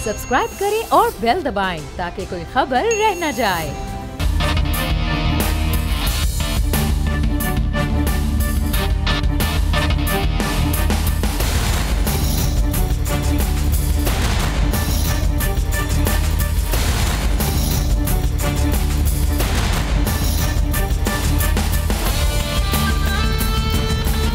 Subscribe करें और bell दबाएं ताकि कोई खबर रह न जाए।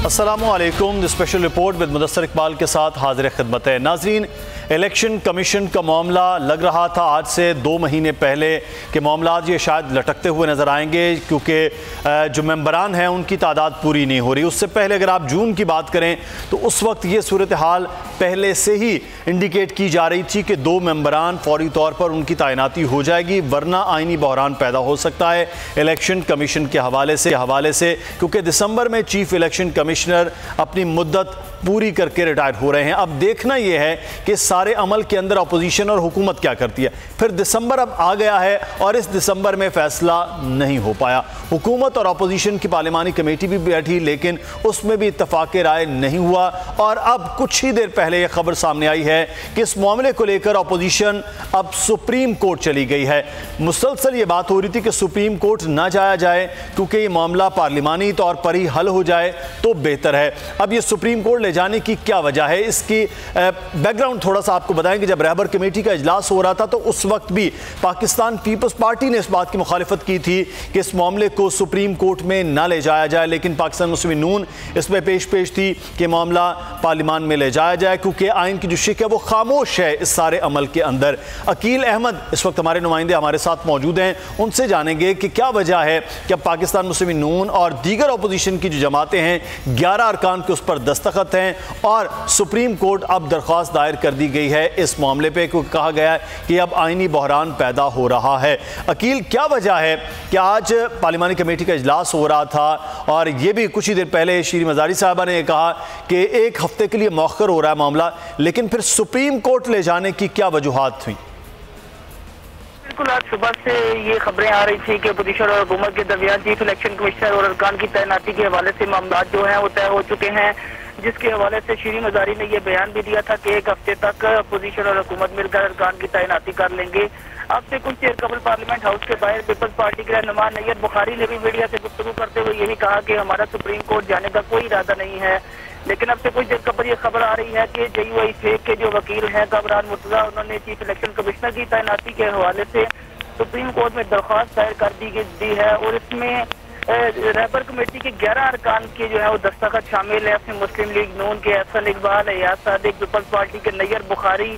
अस्सलामुअलैकुम। Special report with Mudassar Iqbal के साथ हाजिर खिदमत है। नाजरीन, इलेक्शन कमीशन का मामला लग रहा था आज से 2 महीने पहले के मामला ये शायद लटकते हुए नज़र आएंगे, क्योंकि जो मेंबरान हैं उनकी तादाद पूरी नहीं हो रही। उससे पहले अगर आप जून की बात करें तो उस वक्त ये सूरत हाल पहले से ही इंडिकेट की जा रही थी कि 2 मेंबरान फौरी तौर पर उनकी तैनाती हो जाएगी, वरना आइनी बहरान पैदा हो सकता है इलेक्शन कमीशन के हवाले से, क्योंकि दिसंबर में चीफ इलेक्शन कमिश्नर अपनी मुद्दत पूरी करके रिटायर हो रहे हैं। अब देखना यह है कि सारे अमल के अंदर अपोजिशन और हुकूमत क्या करती है। फिर दिसंबर अब आ गया है और इस दिसंबर में फैसला नहीं हो पाया। हुकूमत और अपोजिशन की पार्लिमानी कमेटी भी बैठी, लेकिन उसमें भी इत्तफाक राय नहीं हुआ। और अब कुछ ही देर पहले यह खबर सामने आई है कि इस मामले को लेकर अपोजिशन अब सुप्रीम कोर्ट चली गई है। मुसलसल ये बात हो रही थी कि सुप्रीम कोर्ट ना जाया जाए, क्योंकि ये मामला पार्लिमानी तौर पर ही हल हो जाए तो बेहतर है। अब ये सुप्रीम कोर्ट ले जाने की क्या वजह है, इसकी बैकग्राउंड थोड़ा सा आपको बताएंगे। जब रहबर कमेटी का इजलास हो रहा था तो उस वक्त भी पाकिस्तान पीपल्स पार्टी ने इस बात की मुखालिफत की थी कि इस मामले को सुप्रीम कोर्ट में ना ले जाया जाए, लेकिन पाकिस्तान मुस्लिम नून इसमें पेश थी कि मामला पार्लियामान में ले जाया जाए, क्योंकि आइन की जो शिक है वो खामोश है इस सारे अमल के अंदर। अकील अहमद इस वक्त हमारे नुमाइंदे हमारे साथ मौजूद हैं, उनसे जानेंगे कि क्या वजह है कि पाकिस्तान मुस्लिम नून और दीगर अपोजिशन की जो जमातें हैं 11 अरकान के उस पर दस्तखत हैं और सुप्रीम कोर्ट अब दरख्वास्त दायर कर दी गई है इस मामले पे, क्योंकि कहा गया है कि अब आइनी बहरान पैदा हो रहा है। अकील, क्या वजह है कि आज पार्लिमानी कमेटी का इजलास हो रहा था और ये भी कुछ ही देर पहले शीरी मजारी साहबा ने कहा कि 1 हफ्ते के लिए मौखर हो रहा है मामला, लेकिन फिर सुप्रीम कोर्ट ले जाने की क्या वजूहात हुई? बिल्कुल, आज सुबह से ये खबरें आ रही थी कि अपोजिशन और हुकूमत के दरमियान चीफ इलेक्शन कमिश्नर और अरकान की तैनाती के हवाले से मामला जो है वो तय हो चुके हैं, जिसके हवाले से शीरी मजारी ने यह बयान भी दिया था कि 1 हफ्ते तक अपोजिशन और हुकूमत मिलकर अरकान की तैनाती कर लेंगे। अब से कुछ देर कबल पार्लियामेंट हाउस के बाहर पीपल्स पार्टी के रहनुमा नैयद बुखारी ने भी मीडिया से गुफ्तगू करते हुए यही कहा कि हमारा सुप्रीम कोर्ट जाने का कोई इरादा नहीं है। लेकिन अब से कुछ देर कबल ये खबर आ रही है कि JUI फेक के जो वकील हैं कामरान मुर्तजा, उन्होंने चीफ इलेक्शन कमिश्नर की तैनाती के हवाले से सुप्रीम कोर्ट में दरख्वास्त दायर कर दी है और इसमें रहबर कमेटी के 11 अरकान के जो है वो दस्तखत शामिल है। अपने मुस्लिम लीग नून के एहसन इकबाल, एयाज सादिक, पीपल्स पार्टी के नैयर बुखारी,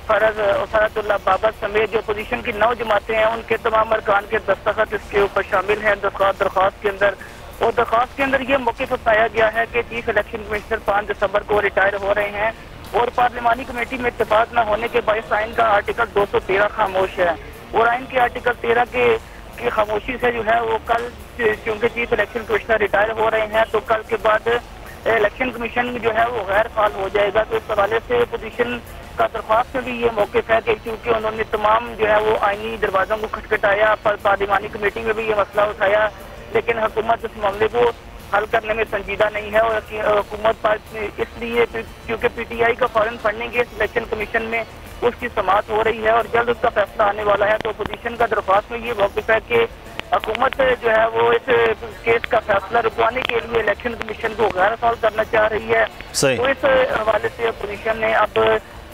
फरजुल्लाह बाबर समेत जो अपोजिशन की 9 जमातें हैं उनके तमाम अरकान के दस्तखत इसके ऊपर शामिल हैं दरख्वास्त के अंदर। और दरख्वास्त के अंदर ये मौक़िफ़ बताया गया है कि चीफ इलेक्शन कमिश्नर 5 दिसंबर को रिटायर हो रहे हैं और पार्लिमानी कमेटी में इत्तेफाक न होने के बायस आइन का आर्टिकल 213 खामोश है। और आइन के आर्टिकल 13 की खामोशी से जो है वो कल, क्योंकि चीफ इलेक्शन कमिश्नर रिटायर हो रहे हैं तो कल के बाद इलेक्शन कमीशन जो है वो गैर फाल हो जाएगा। तो इस हवाले से अपोजिशन का दरख्वास्त में भी ये मौक़िफ़ है कि क्योंकि उन्होंने तमाम जो है वो आइनी दरवाज़ों को खटखटाया, पार्लिमानी कमेटी में भी ये मसला उठाया, लेकिन हुकूमत इस मामले को हल करने में संजीदा नहीं है। और हुकूमत इसलिए क्योंकि PTI का फौरन फंडिंग इस इलेक्शन कमीशन में उसकी समाअत हो रही है और जल्द उसका फैसला आने वाला है। तो अपोजिशन का दरख्वास्त में ये मौक़िफ़ है कि हुकूमत जो है वो इस केस का फैसला रुकवाने के लिए इलेक्शन कमीशन को गैर फाल करना चाह रही है। तो इस हवाले से अपोजिशन ने अब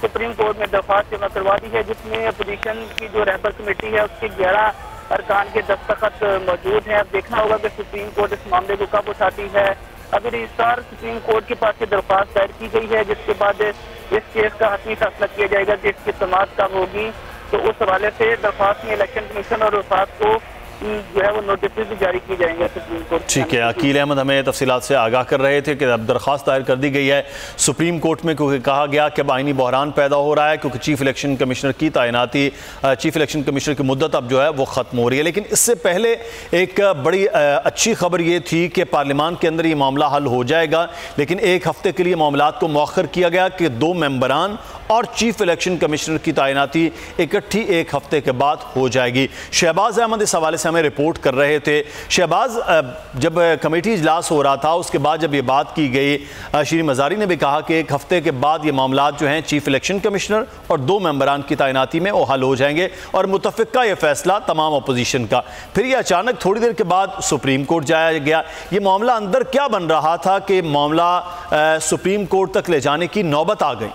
सुप्रीम कोर्ट में दरख्वास्त जमा करवा दी है, जिसमें अपोजिशन की जो रहबर कमेटी है उसके 11 अरकान के दस्तखत मौजूद हैं। अब देखना होगा कि सुप्रीम कोर्ट इस मामले को कब उठाती है। अभी रजिस्ट्रार सुप्रीम कोर्ट के पास से दरख्वास्त दायर की गई है, जिसके बाद इस केस का हतमी फैसला किया जाएगा कि इसकी समाअत कब होगी। तो उस हवाले से दरख्वास्त में इलेक्शन कमीशन और वफाक को जो है वो नोटिस भी जारी की जाएंगे सुप्रीम कोर्ट। ठीक है, अकील अहमद हमें तफसीलात से आगाह कर रहे थे कि अब दरख्वास्त दायर कर दी गई है सुप्रीम कोर्ट में, क्योंकि कहा गया कि अब आइनी बहरान पैदा हो रहा है, क्योंकि चीफ इलेक्शन कमिश्नर की तैनाती, चीफ इलेक्शन कमिश्नर की मुद्दत अब जो है वो ख़त्म हो रही है। लेकिन इससे पहले एक बड़ी अच्छी खबर ये थी कि पार्लियामान के अंदर ये मामला हल हो जाएगा, लेकिन 1 हफ्ते के लिए मामलात को मौखर किया गया कि 2 मेंबरान और चीफ इलेक्शन कमिश्नर की तैनाती इकट्ठी 1 हफ्ते के बाद हो जाएगी। शहबाज अहमद इस हवाले से हमें रिपोर्ट कर रहे थे। शहबाज, जब कमेटी इजलास हो रहा था उसके बाद जब ये बात की गई, शीरी मज़ारी ने भी कहा कि एक हफ्ते के बाद ये मामला जो हैं चीफ इलेक्शन कमिश्नर और 2 मेंबरान की तैनाती में वो हल हो जाएंगे और मुतफ़िका ये फैसला तमाम अपोजिशन का। फिर ये अचानक थोड़ी देर के बाद सुप्रीम कोर्ट जाया गया। ये मामला अंदर क्या बन रहा था कि मामला सुप्रीम कोर्ट तक ले जाने की नौबत आ गई?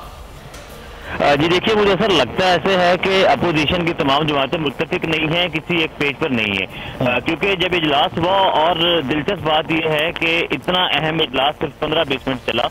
जी देखिए, मुझे ऐसा लगता है ऐसे है कि अपोजिशन की तमाम जमातें मुत्तफिक नहीं हैं, किसी एक पेज पर नहीं है, क्योंकि जब इजलास हुआ और दिलचस्प बात यह है कि इतना अहम इजलास सिर्फ 15-20 मिनट चला।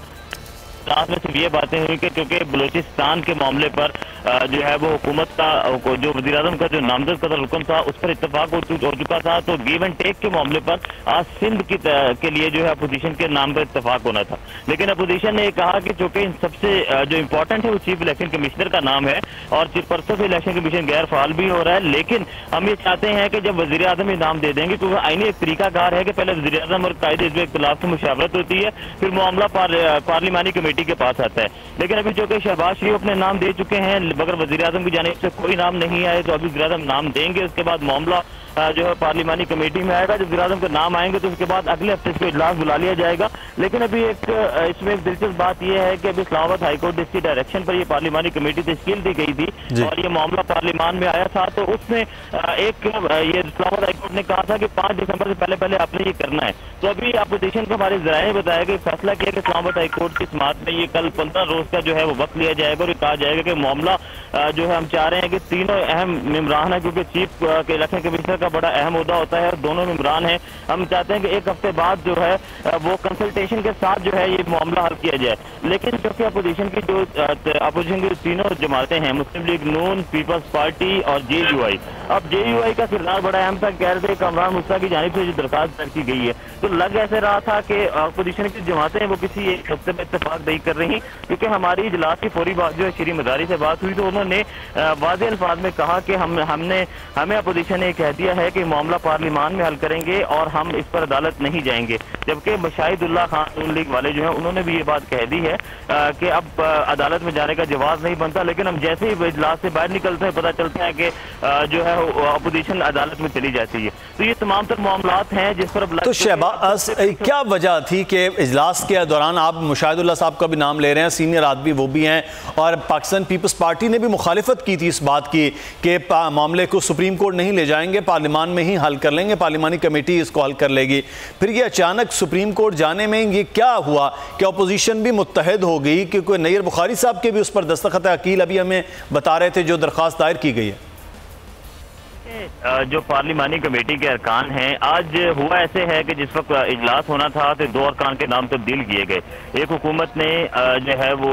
इजलास में सिर्फ ये बातें हुई कि चूंकि बलूचिस्तान के मामले पर जो है वो हुकूमत का जो वज़ीर आज़म का जो नामजद कदर हुक्म था उस पर इत्तेफाक हो चुका था, तो गिव एंड टेक के मामले पर आज सिंध के लिए जो है अपोजिशन के नाम पर इत्तेफाक होना था। लेकिन अपोजिशन ने कहा कि चूंकि सबसे जो इम्पोर्टेंट है वो चीफ इलेक्शन कमिश्नर का नाम है और परसों से इलेक्शन कमीशन गैर फाल भी हो रहा है, लेकिन हम ये चाहते हैं कि जब वज़ीर आज़म ये नाम दे देंगे, क्योंकि आईनी एक तरीकाकार है कि पहले वज़ीर आज़म और कायदे हिज़्ब इख्तिलाफ की मुशावरत होती है, फिर मामला पार्लिमानी कमेटी के पास आता है। लेकिन अभी चूंकि शहबाज शरीफ अपने नाम दे चुके हैं, मगर वज़ीर आज़म की जानिब से कोई नाम नहीं आए, तो अभी वज़ीर आज़म नाम देंगे, उसके बाद मामला जो है पार्लिमानी कमेटी में आएगा। जब वज़ीर आज़म के नाम आएंगे तो उसके बाद अगले हफ्ते इसको इजलास बुला लिया जाएगा। लेकिन अभी इसमें एक दिलचस्प बात यह है कि अभी इस्लामाबाद हाईकोर्ट इसकी डायरेक्शन पर यह पार्लिमानी कमेटी तश्कील दी गई थी और ये मामला पार्लिमान में आया था, तो उसमें ये इस्लामाबाद हाईकोर्ट ने कहा था कि 5 दिसंबर से पहले आपने ये करना है। तो अभी अपोजिशन को हमारे ज़राए ने बताया कि फैसला किया कि इस्लामाबाद हाईकोर्ट की समाअत में ये कल 15 रोज का जो है वो वक्त लिया जाएगा और ये कहा जाएगा कि मामला जो है हम चाह रहे हैं कि तीनों अहम मेम्बरान है, क्योंकि चीफ इलेक्शन कमिश्नर का बड़ा अहम ओहदा होता है और दोनों मेम्बरान हैं। हम चाहते हैं कि एक हफ्ते बाद जो है वो कंसल्टेशन के साथ जो है ये मामला हल किया जाए। लेकिन क्योंकि अपोजिशन की जो तीनों जमातें हैं, मुस्लिम लीग नून, पीपल्स पार्टी और JUI, अब JUI का किरदार बड़ा अहम था। कह रहे थे कमरान मुस्ता की जानिब से जो दरखास्त दर्ज की गई है, तो लग ऐसे रहा था कि अपोजिशन की जमातें हैं वो किसी एक हफ्ते में इत्तेफाक नहीं कर रही, क्योंकि हमारी इजलास की फौरी बात जो है शीरी मज़ारी से बात हुई तो उन्होंने वाज़ेह अल्फाज में कहा कि हमें अपोजिशन ने कह दिया है कि मामला पार्लिमान में हल करेंगे और हम इस पर अदालत नहीं जाएंगे। जबकि शाहिदुल्लाह खान नून लीग वाले जो हैं उन्होंने भी ये बात कह दी है कि अब अदालत में जाने का जवाब नहीं बनता, लेकिन हम जैसे ही इजलास से बाहर निकलते हैं पता चलता है कि जो है अपोजिशन अदालत में चली जाती है। तो ये तमाम तर मामलात हैं जिस पर तो शहबाज क्या वजह थी कि इजलास के दौरान आप मुशाहिदुल्लाह साहब का भी नाम ले रहे हैं, सीनियर आदमी वो भी हैं, और पाकिस्तान पीपल्स पार्टी ने भी मुखालिफत की थी इस बात की कि मामले को सुप्रीम कोर्ट नहीं ले जाएंगे, पार्लिमान में ही हल कर लेंगे, पार्लिमानी कमेटी इसको हल कर लेगी। फिर ये अचानक सुप्रीम कोर्ट जाने में ये क्या हुआ कि अपोजिशन भी मुत्तहद हो गई, क्योंकि नैयर बुखारी साहब के भी उस पर दस्तखत अकील अभी हमें बता रहे थे जो दरख्वास्त दायर की गई है। जो पार्लिमानी कमेटी के अरकान हैं, आज हुआ ऐसे है कि जिस वक्त इजलास होना था तो 2 अरकान के नाम तब्दील किए गए। एक हुकूमत ने जो है वो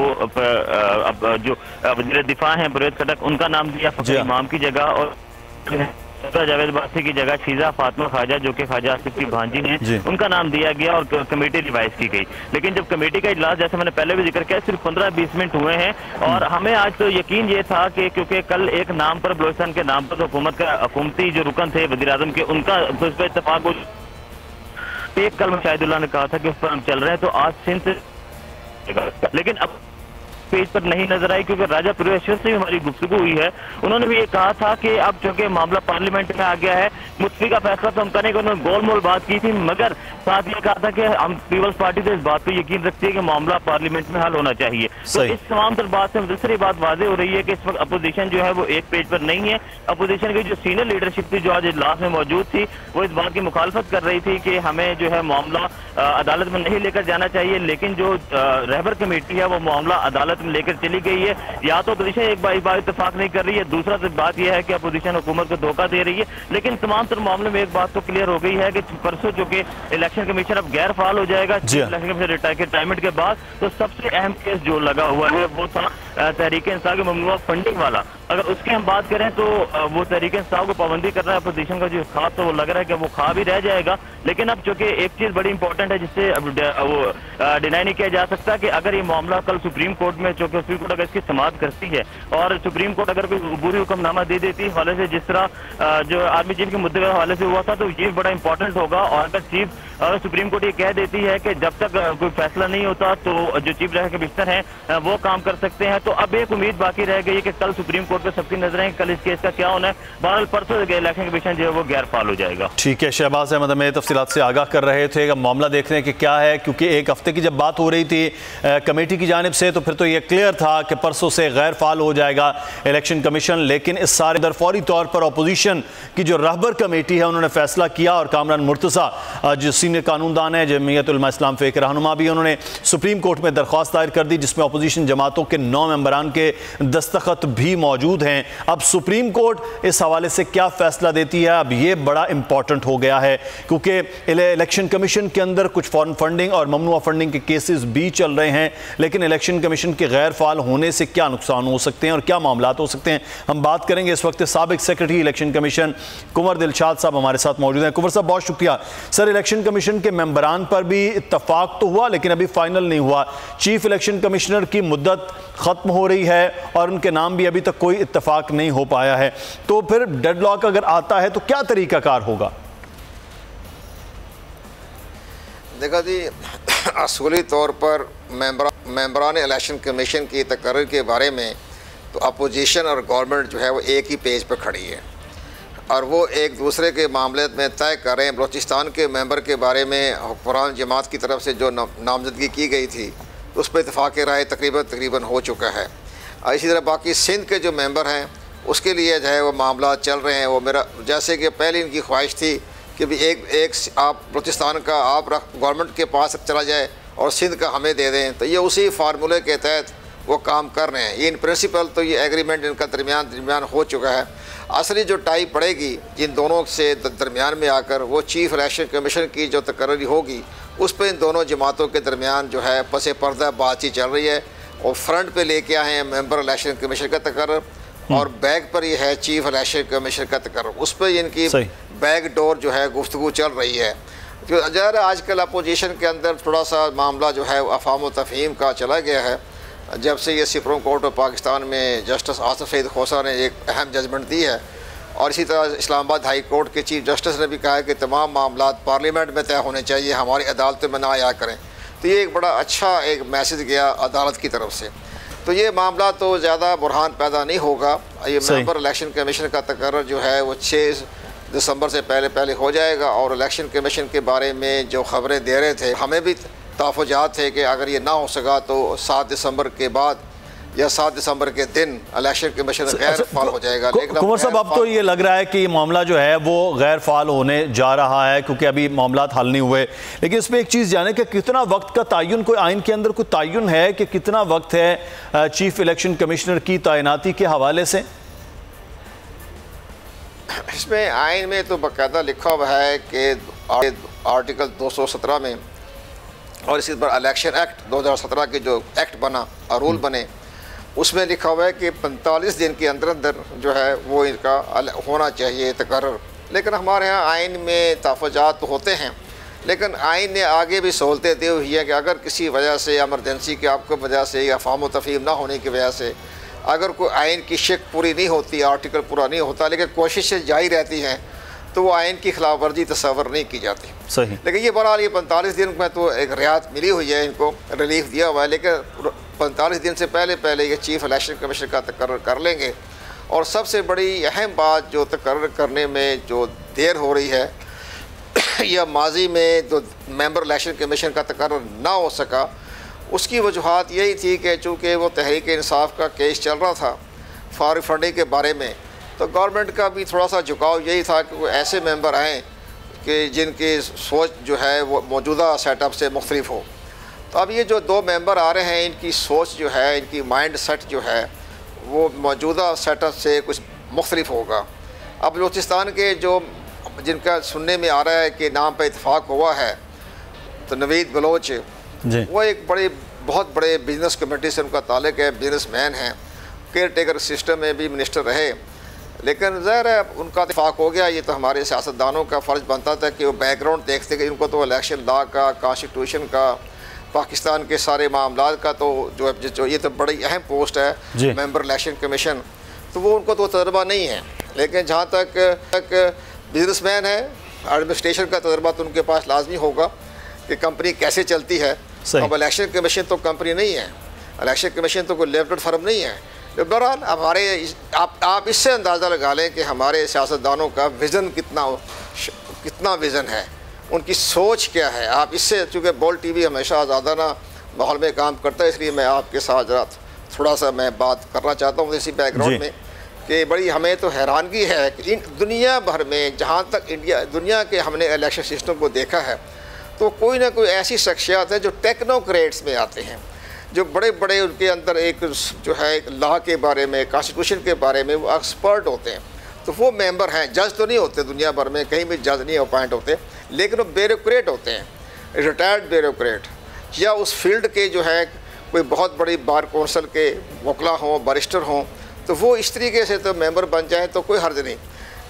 जो वज़ीर दिफा हैं परवेज़ खटक, उनका नाम दिया फ़खर इमाम की जगह, और जावेद बासी की जगह शीजा फातिमा ख्वाजा जो कि ख्वाजा आसिफ की भांजी हैं उनका नाम दिया गया और कमेटी रिवाइज की गई। लेकिन जब कमेटी का इजलास, जैसे मैंने पहले भी जिक्र किया, सिर्फ 15-20 मिनट हुए हैं और हमें आज तो यकीन ये था कि क्योंकि कल एक नाम पर बलूचिस्तान के नाम पर हुकूमती जो रुकन थे वज़ीर आज़म के, उनका उस पर इत्तेफाक हो, एक कल शाहिदुल्लाह ने कहा था कि उस पर हम चल रहे हैं, तो आज सिंध, लेकिन अब पेज पर नहीं नजर आई, क्योंकि राजा परवेश्वर से हमारी गुफ्तगू हुई है। उन्होंने भी ये कहा था कि अब चूंकि मामला पार्लियामेंट में आ गया है, मुफ्ती का फैसला तो हम करेंगे, उन्होंने गोल मोल बात की थी, मगर साथ ये कहा था कि हम पीपल्स पार्टी से इस बात पर यकीन रखते हैं कि मामला पार्लियामेंट में हल होना चाहिए। तो इस तमाम तर बात से दूसरी बात वाज़ेह हो रही है कि इस वक्त अपोजिशन जो है वो एक पेज पर नहीं है। अपोजिशन की जो सीनियर लीडरशिप थी जो आज इजलास में मौजूद थी, वो इस बात की मुखालफत कर रही थी कि हमें जो है मामला अदालत में नहीं लेकर जाना चाहिए, लेकिन जो रहबर कमेटी है वो मामला अदालत में लेकर चली गई है। या तो अपोजिशन एक बार इत्तेफाक नहीं कर रही है, दूसरा बात यह है कि अपोजिशन हुकूमत को धोखा दे रही है। लेकिन तमाम तर मामले में एक बात तो क्लियर हो गई है कि परसों चूंकि इलेक्शन कमीशन अब गैर फाल हो जाएगा इलेक्शन कमीशन रिटायरमेंट के बाद, तो सबसे अहम केस जो लगा हुआ है वो था तहरीक इंसाफ के ममनुआ फंडिंग वाला। अगर उसकी हम बात करें तो वो तहरीक इंसाफ को पाबंदी कर रहा है अपोजिशन का जो खास, तो वो लग रहा है कि वो खा भी रह जाएगा। लेकिन अब चूंकि एक चीज बड़ी इंपॉर्टेंट है जिससे वो डिनाई नहीं किया जा सकता कि अगर ये मामला कल सुप्रीम कोर्ट में, चूंकि सुप्रीम कोर्ट अगर इसकी समाअत करती है और सुप्रीम कोर्ट अगर कोई अबूरी हुक्मनामा दे देती है हवाले से, जिस तरह जो आर्मी चीफ के मुद्दे के हवाले से हुआ था, तो ये बड़ा इंपॉर्टेंट होगा। और अगर चीफ और सुप्रीम कोर्ट ये कह देती है कि जब तक कोई फैसला नहीं होता तो जो चीफ इलेक्शन कमिश्नर हैं वो काम कर सकते हैं। तो अब एक उम्मीद बाकी रह गई है कि कल सुप्रीम कोर्ट पे सबकी नजरें हैं, कल इस केस का क्या होना है। बहरहाल परसों इलेक्शन कमीशन जो है वो गैर फाल हो जाएगा। ठीक है, शहबाज अहमद हमें तफसीलात से आगाह कर रहे थे। मामला देख रहे हैं कि क्या है, क्योंकि एक हफ्ते की जब बात हो रही थी कमेटी की जानिब से, तो फिर तो ये क्लियर था कि परसों से गैर फाल हो जाएगा इलेक्शन कमीशन। लेकिन इस सारे दर फौरी तौर पर अपोजिशन की जो रहबर कमेटी है उन्होंने फैसला किया और कामरान मुर्तज़ा जो सीनियर कानूनदान है, जमीयत उलमा इस्लाम फ़िक़्ह रहनुमा, भी उन्होंने सुप्रीम कोर्ट में दरख्वास्त दायर कर दी जिसमें अपोजिशन जमातों के 9 मेंबरान के दस्तखत भी मौजूद हैं। अब सुप्रीम कोर्ट इस हवाले से क्या फैसला देती है, अब ये बड़ा इंपॉर्टेंट हो गया है, क्योंकि इलेक्शन कमीशन के अंदर कुछ फॉरेन फंडिंग और ममनुआ फंडिंग के केसेस भी चल रहे हैं। लेकिन इलेक्शन कमीशन के गैर फाल होने से क्या नुकसान हो सकते हैं और क्या मामलात हो सकते हैं, हम बात करेंगे। इस वक्त साबिक सेक्रेटरी इलेक्शन कमीशन कुंवर दिलशाद साहब हमारे साथ मौजूद हैं। कुंवर साहब, बहुत शुक्रिया। सर, इलेक्शन कमीशन के मेंबरान पर भी इत्तफाक तो हुआ लेकिन अभी फाइनल नहीं हुआ। चीफ इलेक्शन कमिश्नर की मुद्दत खत्म हो रही है और उनके नाम भी अभी तक कोई इत्तफाक नहीं हो पाया है, तो फिर डेडलॉक अगर आता है तो क्या तरीकाकार होगा? देखा जी, असूली तौर पर मेंबरान इलेक्शन कमीशन की तकर्री के बारे में तो अपोजिशन और गवर्नमेंट जो है वो एक ही पेज पर खड़ी है और वो एक दूसरे के मामले में तय कर रहे हैं। बलूचिस्तान के मेंबर के बारे में हुक्मरान जमात की तरफ से जो नामजदगी की गई थी उस पर इत्तफाक़ राय तकरीबन हो चुका है। और इसी तरह बाकी सिंध के जो मेंबर हैं उसके लिए जो है वो मामला चल रहे हैं। वो मेरा जैसे कि पहले इनकी ख्वाहिश थी कि भी एक आप बलूचिस्तान का आप गवर्नमेंट के पास चला जाए और सिंध का हमें दे दें, तो ये उसी फार्मूले के तहत वो काम कर रहे हैं। ये इन प्रिंसिपल तो ये एग्रीमेंट इनका दरमियान हो चुका है। असली जो टाई पड़ेगी जिन दोनों से दरमियान में आकर वो चीफ इलेक्शन कमीशन की जो तकर्री होगी उस पर इन दोनों जमातों के दरमियान जो है पसे पर्दा बातचीत चल रही है। और फ्रंट पे लेके आए हैं मेंबर इलेक्शन कमीशन का तकर्र और बैक पर ये है चीफ इलेक्शन कमीशन का तकर्र, उस पर इनकी बैक डोर जो है गुफ्तगू चल रही है। तो ज़ाहिर आजकल अपोजिशन के अंदर थोड़ा सा मामला जो है अफ़ाम व तफ़हीम का चला गया है। जब से ये सुप्रीम कोर्ट ऑफ पाकिस्तान में जस्टिस आसिफ सईद खोसा ने एक अहम जजमेंट दी है और इसी तरह इस्लामाबाद हाई कोर्ट के चीफ जस्टिस ने भी कहा है कि तमाम मामला पार्लियामेंट में तय होने चाहिए, हमारी अदालतों में ना आया करें। तो ये एक बड़ा अच्छा एक मैसेज गया अदालत की तरफ से। तो ये मामला तो ज़्यादा बुरहान पैदा नहीं होगा। ये मेंबर इलेक्शन कमीशन का तकर्रर जो है वो 6 दिसंबर से पहले हो जाएगा। और इलेक्शन कमीशन के बारे में जो खबरें दे रहे थे हमें भी तहफ़्फ़ुज़ात थे कि अगर ये ना हो सका तो 7 दिसंबर के बाद या 7 दिसंबर के दिन इलेक्शन कमीशन गैर फाल हो जाएगा। लेकिन कुंवर साहब, अब तो ये लग रहा है कि मामला जो है वो गैर फाल होने जा रहा है क्योंकि अभी मामला हल नहीं हुए। लेकिन इसमें एक चीज़ जाने कि कितना वक्त का तयन, कोई आइन के अंदर कोई तयन है कि कितना वक्त है चीफ इलेक्शन कमिश्नर की तैनाती के हवाले से? इसमें आइन में तो बाकायदा लिखा हुआ है कि आर्टिकल 217 में और इसी पर इलेक्शन एक्ट 2017 के जो एक्ट बना और रूल बने उसमें लिखा हुआ है कि 45 दिन के अंदर जो है वो इनका होना चाहिए तकर्रर। लेकिन हमारे यहाँ आइन में तहफ़्फ़ुज़ात तो होते हैं, लेकिन आइन ने आगे भी सहूलतें दी हुई है कि अगर किसी वजह से एमरजेंसी की आपको वजह से या फ़ाहम तफ़हीम ना होने की वजह से अगर कोई आइन की शिक पूरी नहीं होती, आर्टिकल पूरा नहीं होता, लेकिन कोशिशें जारी रहती हैं तो वो आइन की खिलाफ वर्जी तस्वर नहीं की जाती। सही। लेकिन ये बहरहाल ये 45 दिन में तो एक रियायत मिली हुई है, इनको रिलीफ दिया हुआ है। लेकिन 45 दिन से पहले ये चीफ इलेक्शन कमीशन का तकर्रर कर लेंगे। और सबसे बड़ी अहम बात जो तकर्रर करने में जो देर हो रही है या माजी में जो मेंबर इलेक्शन कमीशन का तकर्रर ना हो सका उसकी वजूहत यही थी कि चूँकि वो तहरीक इंसाफ का केस चल रहा था फॉरेन फंडिंग के बारे में, तो गवर्नमेंट का भी थोड़ा सा झुकाव यही था कि वो ऐसे मेंबर आएँ कि जिनकी सोच जो है वो मौजूदा सेटअप से मुख्तलिफ हो। तो अब ये जो 2 मेंबर आ रहे हैं इनकी सोच जो है, इनकी माइंड सेट जो है वो मौजूदा सेटअप से कुछ मुख्तलिफ होगा। अब बलूचिस्तान के जो जिनका सुनने में आ रहा है कि नाम पर इत्तफाक हुआ है, तो नवीद बलोच वो एक बहुत बड़े बिजनेस कमेटी से उनका ताल्लुक है, बिजनेसमैन हैं, केयर टेकर सिस्टम में भी मिनिस्टर रहे। लेकिन ज़ाहिर है उनका इत्तफाक हो गया। ये तो हमारे सियासतदानों का फ़र्ज़ बनता था कि वो बैकग्राउंड देखते कि इनको तो इलेक्शन लॉ का, कॉन्स्टिट्यूशन का, पाकिस्तान के सारे मामलात का तो जो ये तो बड़ी अहम पोस्ट है मेंबर इलेक्शन कमीशन, तो वो उनको तो तजर्बा नहीं है। लेकिन जहाँ तक बिजनेसमैन है, एडमिनिस्ट्रेशन का तजर्बा तो उनके पास लाजमी होगा कि कंपनी कैसे चलती है। अब इलेक्शन कमीशन तो कंपनी नहीं है, इलेक्शन कमीशन तो कोई लिमिटेड फर्म नहीं है। तो बहरहाल हमारे आप इससे अंदाज़ा लगा लें कि हमारे सियासतदानों का विज़न कितना विज़न है, उनकी सोच क्या है। आप इससे, चूँकि बोल टीवी हमेशा आज़ादाना माहौल में काम करता है, इसलिए मैं आपके साथ ज़रा थोड़ा सा मैं बात करना चाहता हूँ इसी बैकग्राउंड में कि बड़ी हमें तो हैरानगी है कि दुनिया भर में जहाँ तक दुनिया के हमने इलेक्शन सिस्टम को देखा है तो कोई ना कोई ऐसी शख्सियत है जो टेक्नोक्रेट्स में आते हैं, जो बड़े बड़े उनके अंदर एक जो है एक लॉ के बारे में, कॉन्स्टिट्यूशन के बारे में वो एक्सपर्ट होते हैं। तो वो मेंबर हैं, जज तो नहीं होते दुनिया भर में, कहीं भी जज नहीं अपॉइंट होते, लेकिन वो ब्यूरोक्रेट होते हैं, रिटायर्ड ब्यूरोक्रेट, या उस फील्ड के जो है कोई बहुत बड़ी बार कौंसल के वकला हों, बैरिस्टर हों, तो वो इस तरीके से तो मेंबर बन जाए तो कोई हर्ज नहीं।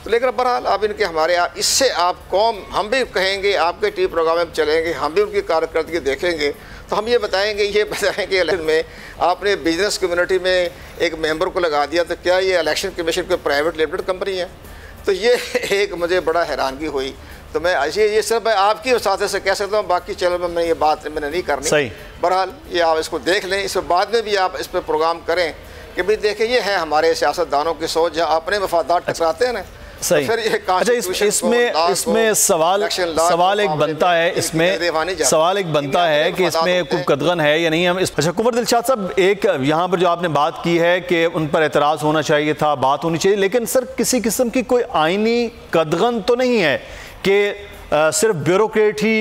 तो लेकिन बहरहाल आप इनके हमारे इससे आप कौम, हम भी कहेंगे आपके टीवी प्रोग्राम में चलेंगे, हम भी उनकी कारकर्दगी देखेंगे तो हम ये बताएंगे इलेक्शन में आपने बिजनेस कम्युनिटी में एक मेंबर को लगा दिया, तो क्या ये इलेक्शन कमीशन कोई प्राइवेट लिमिटेड कंपनी है? तो ये एक मुझे बड़ा हैरानगी हुई। तो मैं ये सिर्फ मैं आपकी साथ से कह सकता हूँ, बाकी चैनल में मैं ये बात मैंने नहीं करनी। बहरहाल ये आप इसको देख लें, इसके बाद में भी आप इस पर प्रोग्राम करें कि भाई देखें ये है हमारे सियासतदानों की सोच, जहाँ अपने मफादात टकराते हैं ना। सही। अच्छा, इसमें सवाल एक बनता है, इसमें सवाल एक बनता है कि इसमें कोई कदगन है या नहीं। हम अच्छा कुंवर दिलशाद साहब, एक यहाँ पर जो आपने बात की है कि उन पर एतराज़ होना चाहिए था, बात होनी चाहिए, लेकिन सर किसी किस्म की कोई आईनी कदगन तो नहीं है कि सिर्फ ब्यूरोक्रेट ही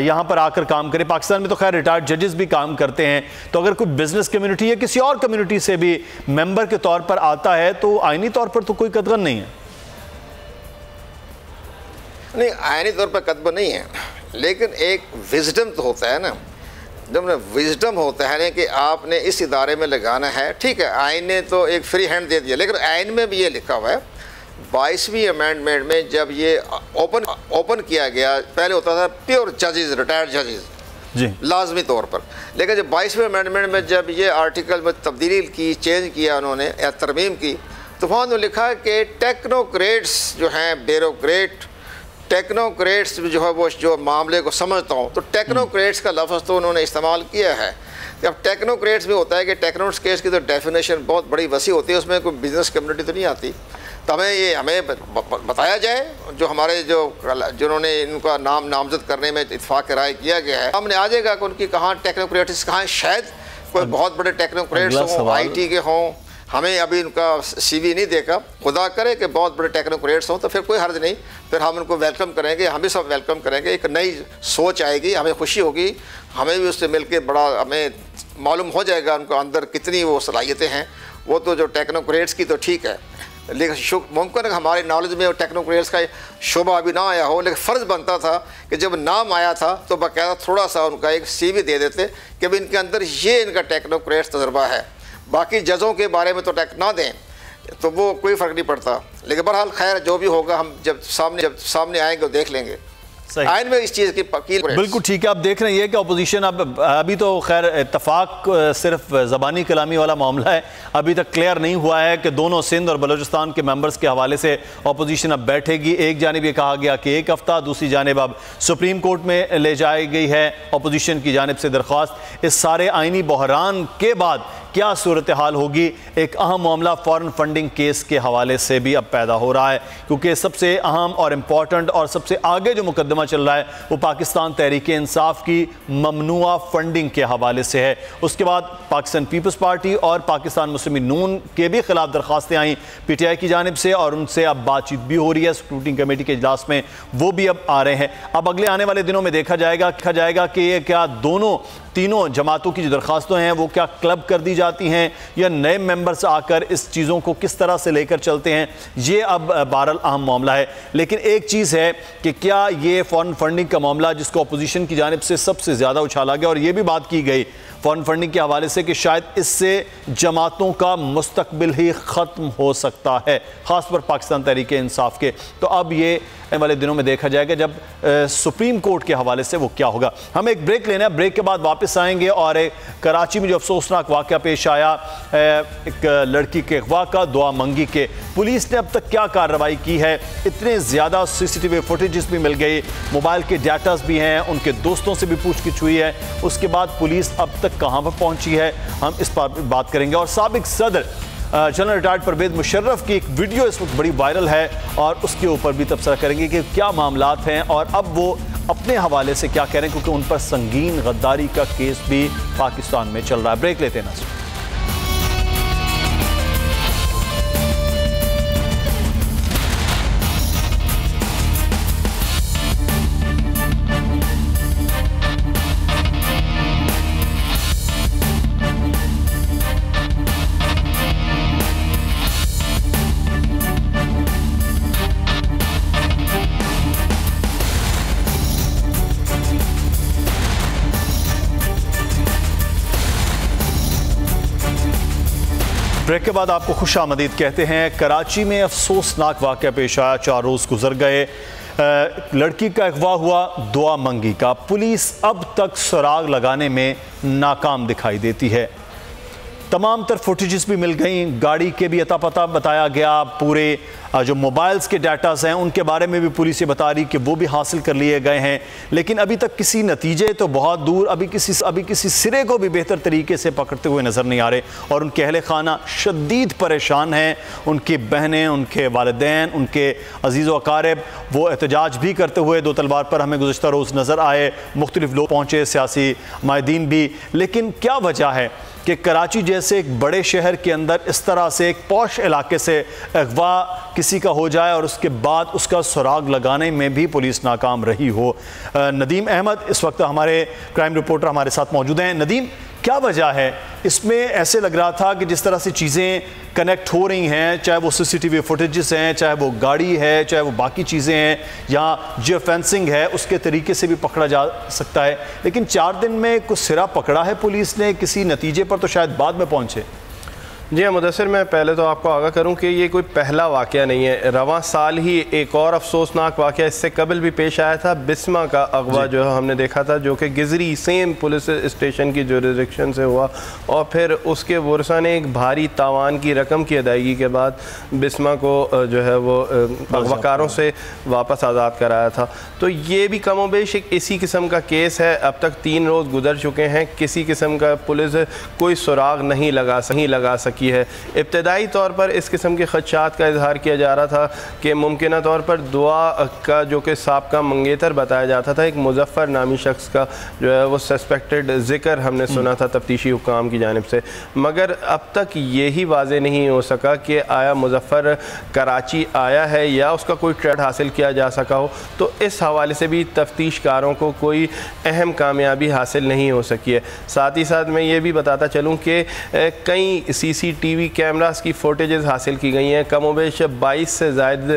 यहाँ पर आकर काम करे। पाकिस्तान में तो खैर रिटायर्ड जजेस भी काम करते हैं, तो अगर कोई बिजनेस कम्युनिटी या किसी और कम्युनिटी से भी मेंबर के तौर पर आता है तो आईनी तौर पर तो कोई कदगन नहीं है। नहीं, आईनी तौर पर कदम नहीं है, लेकिन एक विजडम तो होता है ना। जब विजडम होता है ना कि आपने इस इदारे में लगाना है, ठीक है, आइन ने तो एक फ्री हैंड दे दिया, लेकिन आइन में भी ये लिखा हुआ है 22वीं अमेंडमेंट में जब ये ओपन किया गया, पहले होता था प्योर जजेस, रिटायर्ड जजेस जी लाजमी तौर पर, लेकिन जब 22वीं अमेंडमेंट में जब ये आर्टिकल में तब्दीली की, चेंज किया उन्होंने या तरमीम की, तो वहाँ उन्होंने लिखा कि टेक्नोक्रेट्स जो हैं, ब्यूरोक्रेट, टेक्नोक्रेट्स जो है वो जो मामले को समझता हूँ, तो टेक्नोक्रेट्स का लफ्ज़ तो उन्होंने इस्तेमाल किया है। अब टेक्नोक्रेट्स में होता है कि टेक्नोक्रेट्स की तो डेफिनेशन बहुत बड़ी वसी होती है, उसमें कोई बिजनेस कम्युनिटी तो नहीं आती। तो हमें बताया जाए, जो हमारे जिन्होंने इनका नाम नामजद करने में इत्तेफाक राय किया गया है, हमने आ जाएगा कि उनकी कहाँ टेक्नोक्रेट्स कहाँ हैं। शायद कोई बहुत बड़े टेक्नोक्रेट्स हों, IT के हों, हमें अभी उनका CV नहीं देखा, खुदा करे कि बहुत बड़े टेक्नोक्रेट्स हों, तो फिर कोई हर्ज नहीं, फिर हम उनको वेलकम करेंगे, हम भी सब वेलकम करेंगे। एक नई सोच आएगी, हमें खुशी होगी, हमें भी उससे मिलके बड़ा हमें मालूम हो जाएगा उनको अंदर कितनी वो सलाहियतें हैं। वो तो जो टेक्नोक्रेट्स की तो ठीक है, लेकिन मुमकिन है हमारे नॉलेज में टेक्नोक्रेट्स का शोभा अभी ना आया हो, लेकिन फ़र्ज़ बनता था कि जब नाम आया था तो बाकायदा थोड़ा सा उनका एक CV दे देते कि भाई इनके अंदर ये इनका टेक्नोक्रेट्स तजर्बा है। बाकी जजों के बारे में तो टैक्स ना दें तो वो कोई फ़र्क नहीं पड़ता, लेकिन बहरहाल खैर जो भी होगा हम जब सामने आएंगे देख लेंगे। आइन में इस चीज़ की बिल्कुल ठीक है। आप देख रहे हैं कि अपोजिशन अब अभी तो खैर इत्तफाक सिर्फ ज़बानी कलामी वाला मामला है, अभी तक क्लियर नहीं हुआ है कि दोनों सिंध और बलूचिस्तान के मेंबर्स के हवाले से अपोजिशन अब बैठेगी। एक जानिब ये कहा गया कि 1 हफ्ता, दूसरी जानिब अब सुप्रीम कोर्ट में ले जाई गई है अपोजिशन की जानिब से दरख्वास्त। इस सारे आइनी बहरान के बाद क्या सूरत हाल होगी, एक अहम मामला फॉरेन फंडिंग केस के हवाले से भी अब पैदा हो रहा है, क्योंकि सबसे अहम और इम्पॉर्टेंट और सबसे आगे जो मुकदमा चल रहा है वो पाकिस्तान तहरीक इंसाफ की ममनुआ फंडिंग के हवाले से है। उसके बाद पाकिस्तान पीपल्स पार्टी और पाकिस्तान मुस्लिम नून के भी खिलाफ दरख्वास्तें आई PTI की जानिब से, और उनसे अब बातचीत भी हो रही है स्क्रूटनी कमेटी के इजलास में, वो भी अब आ रहे हैं। अब अगले आने वाले दिनों में देखा जाएगा कि ये क्या दोनों तीनों जमातों की जो दरख्वास्तें हैं वो क्या क्लब कर दी जाती हैं या नए मेंबर्स आकर इस चीज़ों को किस तरह से लेकर चलते हैं, ये अब बहरहाल अहम मामला है। लेकिन एक चीज़ है कि क्या ये फॉरेन फंडिंग का मामला जिसको अपोजिशन की जानिब से सबसे ज़्यादा उछाला गया और ये भी बात की गई फॉरेन फंडिंग के हवाले से कि शायद इससे जमातों का मुस्तकबिल ही ख़त्म हो सकता है, ख़ासतौर पर पाकिस्तान तहरीक इंसाफ के। तो अब ये आने वाले दिनों में देखा जाएगा जब सुप्रीम कोर्ट के हवाले से वो क्या होगा। हम एक ब्रेक लेना है, ब्रेक के बाद वापस आएंगे और कराची में जो अफसोसनाक वाक़या पेश आया एक लड़की के अगवा का, दुआ मंगी के, पुलिस ने अब तक क्या कार्रवाई की है। इतने ज़्यादा CCTV फुटेजेस भी मिल गई, मोबाइल के डाटास भी हैं, उनके दोस्तों से भी पूछगिछ हुई है, उसके बाद पुलिस अब तक कहाँ पर पहुँची है, हम इस पर बात करेंगे। और साबिक सदर जनरल रिटायर्ड परवेज़ मुशर्रफ की एक वीडियो इस वक्त बड़ी वायरल है और उसके ऊपर भी तबसरा करेंगे कि क्या मामलात हैं और अब वो अपने हवाले से क्या कह रहे हैं, क्योंकि उन पर संगीन गद्दारी का केस भी पाकिस्तान में चल रहा है। ब्रेक लेते हैं ना। ब्रेक के बाद आपको खुश आमदीद कहते हैं। कराची में अफसोसनाक वाक़या पेश आया, 4 रोज़ गुजर गए, लड़की का अगवा हुआ, दुआ मंगी का। पुलिस अब तक सुराग लगाने में नाकाम दिखाई देती है। तमाम तर फुटेजेस भी मिल गई, गाड़ी के भी अता पता बताया गया, पूरे जो मोबाइल्स के डाटास हैं उनके बारे में भी पुलिस ये बता रही कि वो भी हासिल कर लिए गए हैं, लेकिन अभी तक किसी नतीजे तो बहुत दूर, अभी किसी सिरे को भी बेहतर तरीके से पकड़ते हुए नज़र नहीं आ रहे। और उनके अहले खाना शदीद परेशान हैं, उनकी बहनें, उनके वालिदैन, उनके अजीज़ व अकारिब वो एहतजाज भी करते हुए दो तलवार पर हमें गुज़श्ता रोज़ नज़र आए। मुख्तलिफ लोग पहुँचे, सियासी माहिदीन भी, लेकिन क्या वजह है कि कराची जैसे एक बड़े शहर के अंदर इस तरह से एक पॉश इलाके से अगवा किसी का हो जाए और उसके बाद उसका सुराग लगाने में भी पुलिस नाकाम रही हो। नदीम अहमद इस वक्त हमारे क्राइम रिपोर्टर हमारे साथ मौजूद हैं। नदीम, क्या वजह है इसमें? ऐसे लग रहा था कि जिस तरह से चीज़ें कनेक्ट हो रही हैं, चाहे वो CCTV फुटेजेस हैं, चाहे वो गाड़ी है, चाहे वो बाकी चीज़ें हैं, या जियो फेंसिंग है, उसके तरीके से भी पकड़ा जा सकता है, लेकिन 4 दिन में कुछ सिरा पकड़ा है पुलिस ने, किसी नतीजे पर तो शायद बाद में पहुँचे। जी हाँ मुदस्सिर, मैं पहले तो आपको आगाह करूं कि ये कोई पहला वाक़या नहीं है। रवां साल ही एक और अफसोसनाक वाक़या इससे कबल भी पेश आया था, बिस्मा का अगवा जो है हमने देखा था, जो कि गिजरी सेम पुलिस स्टेशन की जुरिडिक्शन से हुआ और फिर उसके वर्सा ने एक भारी तावान की रकम की अदायगी के बाद बिस्मा को जो है वो अगवाकारों से वापस आज़ाद कराया था। तो ये भी कमोबेश एक इसी किस्म का केस है। अब तक 3 रोज़ गुजर चुके हैं, किसी किस्म का पुलिस कोई सुराग नहीं लगा की है। इब्तदाई तौर पर इस किस्म के खदशात का इजहार किया जा रहा था कि मुमकिन तौर पर दुआ का जो कि साबका मंगेतर बताया जाता था, एक मुजफ्फर नामी शख्स का जो है वो सस्पेक्टेड जिक्र हमने सुना था तफ्तीशी हुकाम की जानिब से, मगर अब तक यही वाज़े नहीं हो सका कि आया मुजफ्फर कराची आया है या उसका कोई ट्रेड हासिल किया जा सका हो। तो इस हवाले से भी तफ्तीशकारों को कोई अहम कामयाबी हासिल नहीं हो सकी है। साथ ही साथ मैं ये भी बताता चलूँ कि कई CCTV कैमरास की फुटेजेस हासिल की गई हैं। कमोबेश 22 से ज़ायद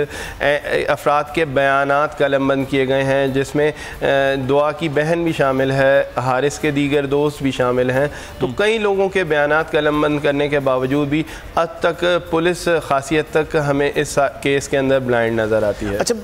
अफराद के बयानात कलमबंद किए गए हैं, जिसमें दुआ की बहन भी शामिल है, हारिस के दीगर दोस्त भी शामिल हैं। तो कई लोगों के बयानात कलमबंद करने के बावजूद भी अब तक पुलिस खासियत तक हमें इस केस के अंदर ब्लाइंड नज़र आती है। अच्छा,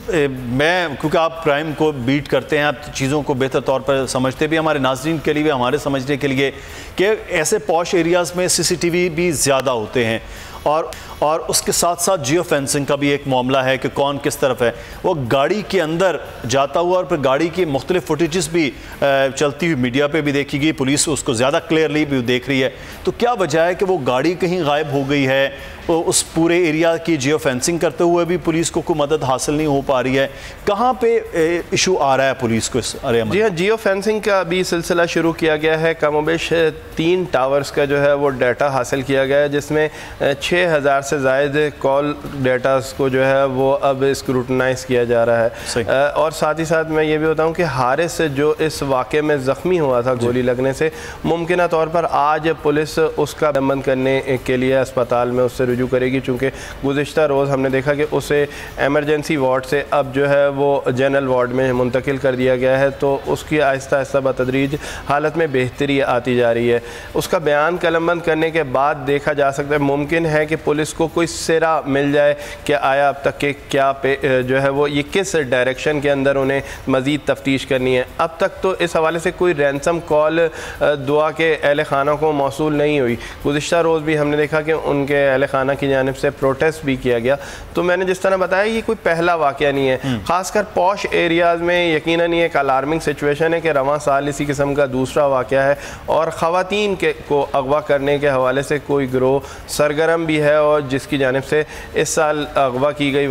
मैं क्योंकि आप क्राइम को बीट करते हैं, आप चीज़ों को बेहतर तौर पर समझते भी, हमारे नाज़रीन के लिए, हमारे समझने के लिए कि ऐसे पॉश एरियाज़ में CCTV भी ज़्यादा होते हैं और उसके साथ साथ जियो फेंसिंग का भी एक मामला है कि कौन किस तरफ है। वो गाड़ी के अंदर जाता हुआ और फिर गाड़ी की मुख्तलिफ फुटेजेस भी चलती हुई मीडिया पे भी देखी गई, पुलिस उसको ज़्यादा क्लियरली भी देख रही है। तो क्या वजह है कि वो गाड़ी कहीं गायब हो गई है, तो उस पूरे एरिया की जियो फेंसिंग करते हुए भी पुलिस को कोई मदद हासिल नहीं हो पा रही है? कहाँ पे इशू आ रहा है पुलिस को इस एरिया में? जी हाँ, जियो फेंसिंग का भी सिलसिला शुरू किया गया है। कमोबेश 3 टावर्स का जो है वो डाटा हासिल किया गया है, जिसमें 6000 से ज़ायद कॉल डाटास को जो है वो अब स्क्रूटनाइज किया जा रहा है। और साथ ही साथ मैं ये भी बताऊँ कि हारिस जो इस वाक़े में ज़ख्मी हुआ था गोली लगने से, मुमकिन तौर पर आज पुलिस उसका बंद करने के लिए अस्पताल में उससे रुजू करेगी, चूँकि गुज़िश्ता रोज़ हमने देखा कि उसे एमरजेंसी वार्ड से अब जो है वो जनरल वार्ड में मुंतकिल कर दिया गया है, तो उसकी आहिस्ता आहिस्ता बतदरीज हालत में बेहतरी आती जा रही है। उसका बयान कलमबंद करने के बाद देखा जा सकता है मुमकिन है कि पुलिस को कोई सिरा मिल जाए कि आया अब तक के क्या जो है वो ये किस डायरेक्शन के अंदर उन्हें मज़ीद तफ्तीश करनी है। अब तक तो इस हवाले से कोई रैंसम कॉल दुआ के अहल खाना को मौसूल नहीं हुई। गुज़िश्ता रोज़ भी हमने देखा कि उनके अहल खाना की जानिब से प्रोटेस्ट भी किया गया। तो मैंने जिस तरह बताया ये कोई पहला वाक़या नहीं है, ख़ासकर पॉश एरियाज़ में यकीनन ये एक अलार्मिंग सिचुएशन है कि रवां साल इसी किस्म का दूसरा वाक़या है और ख़वातीन को अगवा करने के हवाले से कोई गिरोह सरगर्म भी है और जिसकी जानिब से इस साल अगवा की गई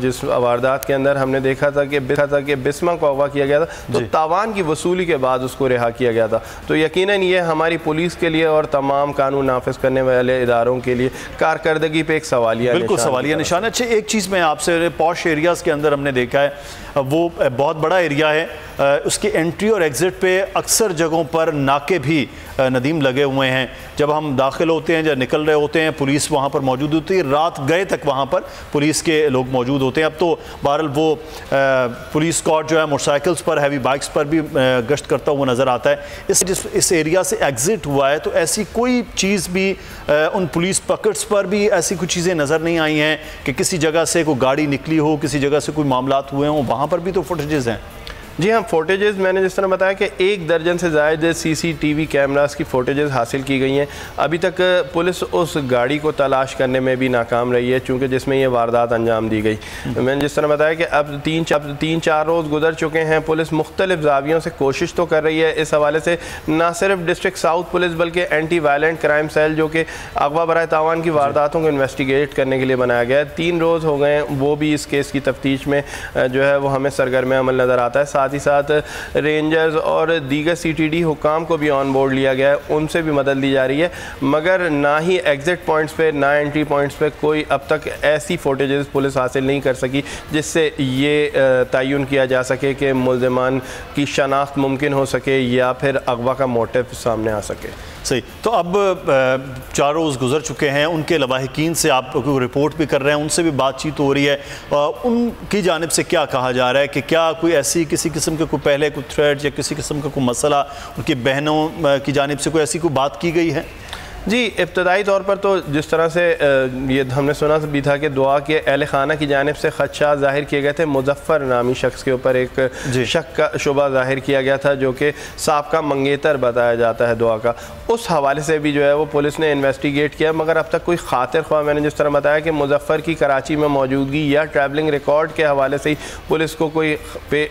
जिस वारदात के अंदर हमने देखा था कि बिस्मा को अगवा किया गया था, तो तावान की वसूली के बाद उसको रिहा किया गया था। तो यकीनन ये हमारी पुलिस के लिए और तमाम कानून नाफिज करने वाले इदारों के लिए कारकर्दगी पे एक सवालिया बिल्कुल सवालिया निशान है। अच्छा, एक चीज़ मैं आपसे, पॉश एरियाज़ के अंदर हमने देखा है वो बहुत बड़ा एरिया है, उसकी एंट्री और एग्ज़िट पे अक्सर जगहों पर नाके भी नदीम लगे हुए हैं। जब हम दाखिल होते हैं, जब निकल रहे होते हैं, पुलिस वहाँ पर मौजूद होती है, रात गए तक वहाँ पर पुलिस के लोग मौजूद होते हैं। अब तो बहरहाल वो पुलिस स्क्वाड जो है मोटरसाइकिल्स पर, हैवी बाइक्स पर भी गश्त करता हुआ नज़र आता है। इस एरिया से एग्ज़िट हुआ है तो ऐसी कोई चीज़ भी उन पुलिस पकड़्स पर भी ऐसी कुछ चीज़ें नज़र नहीं आई हैं कि किसी जगह से कोई गाड़ी निकली हो, किसी जगह से कोई मामलात हुए हों, वहाँ पर भी तो फुटेजेस हैं। जी हाँ, फुटेजेस मैंने जिस तरह बताया कि 1 दर्जन से ज़ायद CCTV कैमरास की फुटेजेस हासिल की गई हैं। अभी तक पुलिस उस गाड़ी को तलाश करने में भी नाकाम रही है, चूँकि जिसमें ये वारदात अंजाम दी गई। मैंने जिस तरह बताया कि अब 3-4 रोज़ गुजर चुके हैं, पुलिस मुख्तलिफ ज़ावियों से कोशिश तो कर रही है। इस हवाले से ना सिर्फ डिस्ट्रिक्ट साउथ पुलिस बल्कि एंटी वायलेंट क्राइम सेल जो कि अगवा बराए तावान की वारदातों को इन्वेस्टिगेट करने के लिए बनाया गया है, 3 रोज़ हो गए हैं, वो भी इस केस की तफ्तीश में जो है वो हमें सरगर्म अमल नज़र आता है। साथ ही साथ रेंजर्स और दीगर CTD हुकाम को भी ऑन बोर्ड लिया गया है, उनसे भी मदद ली जा रही है, मगर ना ही एग्ज़िट पॉइंट्स पे ना एंट्री पॉइंट्स पे कोई अब तक ऐसी फुटेजेस पुलिस हासिल नहीं कर सकी जिससे ये तयन किया जा सके कि मुल्ज़िमान की शनाख्त मुमकिन हो सके या फिर अगवा का मोटिव सामने आ सके। सही, तो अब 4 रोज़ गुजर चुके हैं, उनके लवाहिकीन से आप रिपोर्ट भी कर रहे हैं, उनसे भी बातचीत हो रही है, उनकी जानिब से क्या कहा जा रहा है कि क्या कोई ऐसी किसी किस्म के कोई पहले कोई थ्रेट या किसी किस्म का कोई मसला उनकी बहनों की जानिब से कोई ऐसी कोई बात की गई है? जी, इब्तदाई तौर पर तो जिस तरह से ये हमने सुना भी था कि दुआ के अहल खाना की जानिब से खदशा ज़ाहिर किए गए थे। मुजफ्फर नामी शख्स के ऊपर एक शक का शुबा ज़ाहिर किया गया था जो कि साबका मंगेतर बताया जाता है दुआ का। उस हवाले से भी जो है वो पुलिस ने इन्वेस्टिगेट किया, मगर अब तक कोई खातिर ख्वाह, मैंने जिस तरह बताया कि मुजफ्फर की कराची में मौजूदगी या ट्रैवलिंग रिकॉर्ड के हवाले से ही पुलिस को कोई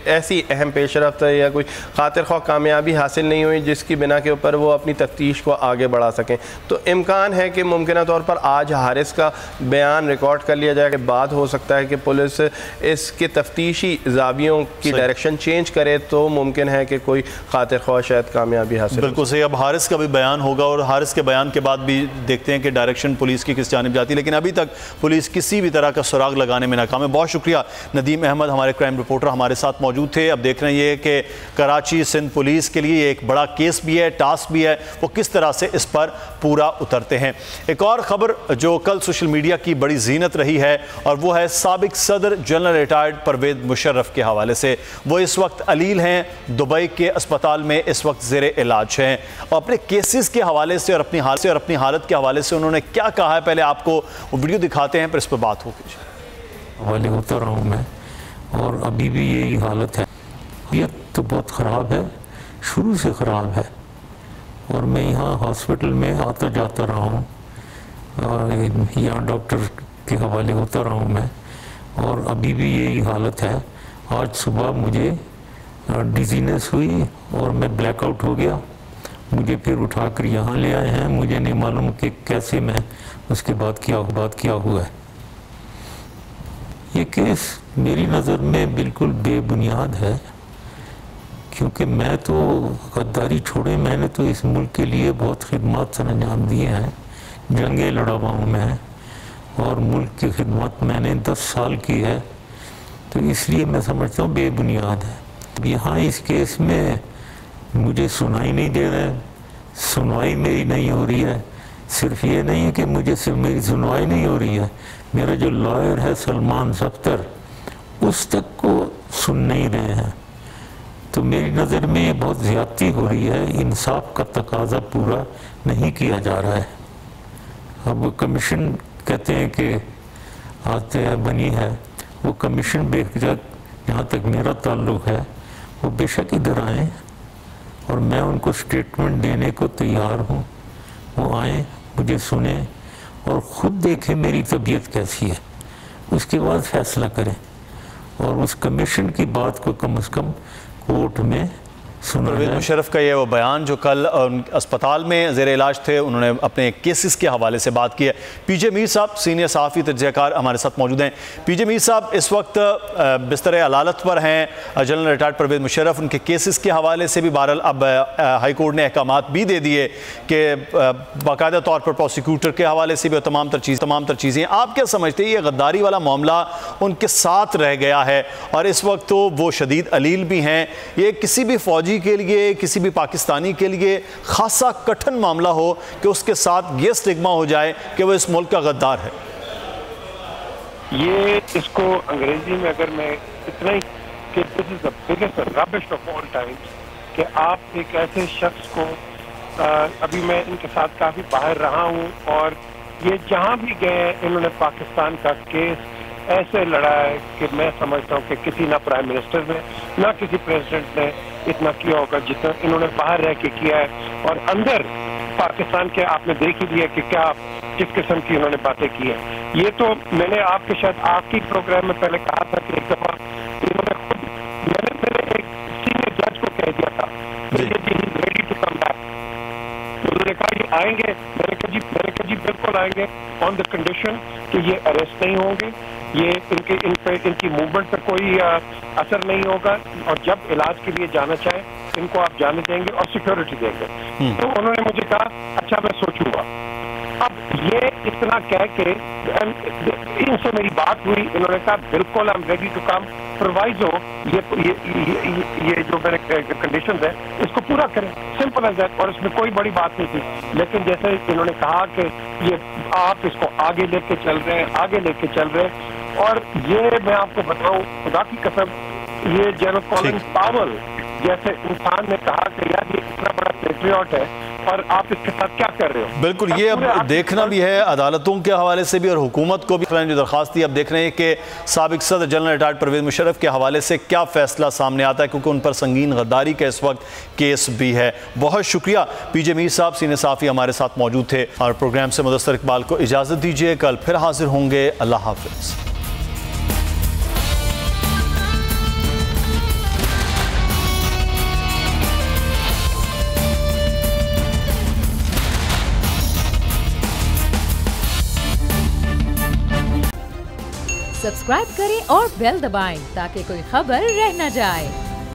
ऐसी अहम पेशरफ्त या कोई खातिर ख्वाह कामयाबी हासिल नहीं हुई जिसकी बिना के ऊपर वो अपनी तफ्तीश को आगे बढ़ा सकें। तो इम्कान है कि मुमकिन तौर पर आज हारिस का बयान रिकॉर्ड कर लिया जाए, के बाद हो सकता है कि पुलिस इसके तफ्तीशी ज़ावियों की डायरेक्शन चेंज करे तो मुमकिन है कि कोई खातिर ख्वाह शायद कामयाबी हासिल। बिल्कुल सही, अब हारिस का भी बयान होगा और हारिस के बयान के बाद भी देखते हैं कि डायरेक्शन पुलिस की किस जानिब जाती है, लेकिन अभी तक पुलिस किसी भी तरह का सुराग लगाने में नाकाम है। बहुत शुक्रिया नदीम अहमद, हमारे क्राइम रिपोर्टर हमारे साथ मौजूद थे। अब देख रहे हैं ये कि कराची सिंध पुलिस के लिए एक बड़ा केस भी है, टास्क भी है, वो किस तरह से इस पर पूरा उतरते हैं। एक और खबर जो कल सोशल मीडिया की बड़ी जीनत रही है और वो है साबिक सदर जनरल रिटायर्ड परवेज मुशर्रफ के हवाले से। वो इस वक्त अलील हैं, दुबई के अस्पताल में इस वक्त ज़ेरे इलाज हैं और अपने केसेस के हवाले से और अपनी हालत के हवाले से उन्होंने क्या कहा है, पहले आपको वो वीडियो दिखाते हैं, फिर इस पर बात होगी। हवाले होता रहा हूँ मैं और अभी भी यही हालत है। तबीयत तो बहुत ख़राब है, शुरू से ख़राब है और मैं यहाँ हॉस्पिटल में आता जाता रहा हूँ, यहाँ डॉक्टर के हवाले होता रहा हूँ मैं और अभी भी यही हालत है। आज सुबह मुझे डिजीनेस हुई और मैं ब्लैकआउट हो गया, मुझे फिर उठाकर यहाँ ले आए हैं, मुझे नहीं मालूम कि कैसे मैं उसके बाद क्या हुआ है। ये केस मेरी नज़र में बिल्कुल बेबुनियाद है, क्योंकि मैं तो गद्दारी छोड़े, मैंने तो इस मुल्क के लिए बहुत खिदमत सर अंजाम दिए हैं, जंगें लड़ा हुआ हूँ मैं और मुल्क की खिदमत मैंने 10 साल की है, तो इसलिए मैं समझता हूँ बेबुनियाद है। यहाँ इस केस में मुझे सुनाई नहीं दे रहा है, सुनवाई मेरी नहीं हो रही है, सिर्फ ये नहीं है कि मुझे सिर्फ मेरी सुनवाई नहीं हो रही है, मेरा जो लॉयर है सलमान सफ्तर, उस तक को सुन नहीं रहे हैं। तो मेरी नज़र में ये बहुत ज़्यादती हो रही है, इंसाफ का तकाजा पूरा नहीं किया जा रहा है। अब कमीशन कहते हैं कि आते हैं बनी है, वो कमीशन बेशक, जहाँ तक मेरा ताल्लुक़ है, वो बेशक इधर आएँ और मैं उनको स्टेटमेंट देने को तैयार हूँ। वो आएँ, मुझे सुने और ख़ुद देखें मेरी तबीयत कैसी है, उसके बाद फ़ैसला करें। और उस कमीशन की बात को कम से कम कोर्ट में सुना परवेज़ जाए। मुशर्रफ का ये वो बयान जो कल अस्पताल में ज़ेर इलाज थे, उन्होंने अपने केसेस के हवाले से बात की है। पीजे मीर साहब सीनियर सहाफ़ी तजज़ियाकार हमारे साथ मौजूद हैं। पीजे मीर साहब इस वक्त बिस्तर अदालत पर हैं, जनरल रिटायर्ड परवेज़ मुशर्रफ, उनके केसेस के हवाले से भी बहरहाल अब हाई कोर्ट ने अहकामात भी दे दिए कि बाकायदा तौर पर प्रोसिक्यूटर के हवाले से भी तमाम तर चीज़ें। आप क्या समझते हैं, ये गद्दारी वाला मामला उनके साथ रह गया है और इस वक्त तो वो शदीद अलील भी हैं, ये किसी भी फौजी के लिए, किसी भी पाकिस्तानी के लिए खासा कठिन मामला हो कि उसके साथ ये स्टिग्मा हो जाए कि वो इस मुल्क का गद्दार है? ये इसको अंग्रेजी में अगर मैं इतना ही कि this is the biggest rubbish of all times, कि आप एक ऐसे शख्स को अभी मैं इनके साथ काफी बाहर रहा हूँ और ये जहाँ भी गए इन्होंने पाकिस्तान का केस ऐसे लड़ा है कि मैं समझता हूँ कि किसी ना प्राइम मिनिस्टर ने ना किसी प्रेसिडेंट ने इतना किया होगा जितना इन्होंने बाहर रह के किया है। और अंदर पाकिस्तान के आपने देख ही लिया कि क्या किस किस्म की उन्होंने बातें की हैं। ये तो मैंने आपके शायद आपकी प्रोग्राम में पहले कहा था कि एक दफा इन्होंने खुद मैंने एक सीनियर जज को कह दिया था रेडी टू कम बैक। उन्होंने कहा ये आएंगे, मैंने कहा जी बिल्कुल आएंगे ऑन द कंडीशन कि ये अरेस्ट नहीं होंगे, ये इनकी मूवमेंट पर कोई असर नहीं होगा और जब इलाज के लिए जाना चाहे इनको आप जाने देंगे और सिक्योरिटी देंगे। तो उन्होंने मुझे कहा अच्छा मैं सोचूंगा। अब ये इतना कह के इनसे मेरी बात हुई, इन्होंने कहा बिल्कुल I am ready to come, proviso ये जो मेरे कंडीशंस है इसको पूरा करें, सिंपल एज दैट। और इसमें कोई बड़ी बात नहीं थी। लेकिन जैसे इन्होंने कहा कि ये आप इसको आगे लेके चल रहे हैं और ये मैं आपको बताऊं खुदा की कसम, ये जनरल कॉलिन पावल जैसे इंसान ने कहा कि यार ये इतना बड़ा पेट्रियट है और आप इसके साथ क्या कर रहे हो। बिल्कुल, ये अब देखना भी है अदालतों के हवाले से भी और हुकूमत को भी जो दरख्वास्त थी, अब देख रहे हैं कि साबिक सदर जनरल रिटायर्ड परवेज़ मुशर्रफ के हवाले से क्या फ़ैसला सामने आता है, क्योंकि उन पर संगीन गद्दारी का इस वक्त केस भी है। बहुत शुक्रिया पीजे मीर साहब सीनियर सहाफ़ी हमारे साथ मौजूद थे और प्रोग्राम से मुदस्सर इकबाल को इजाज़त दीजिए। कल फिर हाजिर होंगे। अल्लाह हाफ़िज़। सब्सक्राइब करें और बेल दबाएं ताकि कोई खबर रह न जाए।